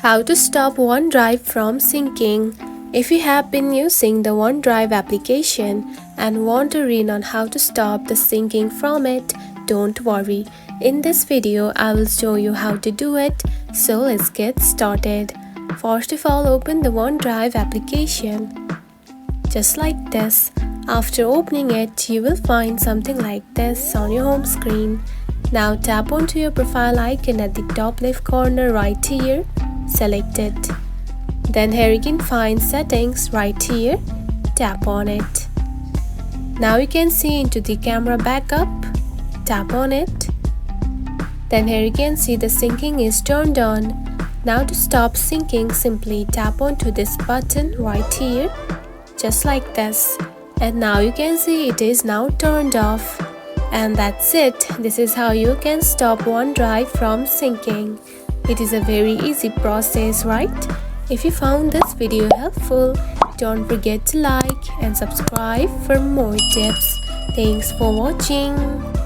How to stop OneDrive from syncing. If you have been using the OneDrive application and want to read on how to stop the syncing from it, don't worry. In this video, I will show you how to do it. So let's get started. First of all, open the OneDrive application. Just like this. After opening it, you will find something like this on your home screen. Now tap onto your profile icon at the top left corner right here. Select it. Then here you can find settings right here. Tap on it. Now you can see into the camera backup. Tap on it. Then here you can see the syncing is turned on. Now to stop syncing, simply tap onto this button right here. Just like this. And now you can see it is now turned off. And that's it. This is how you can stop OneDrive from syncing. It is a very easy process, right? If you found this video helpful, don't forget to like and subscribe for more tips. Thanks for watching.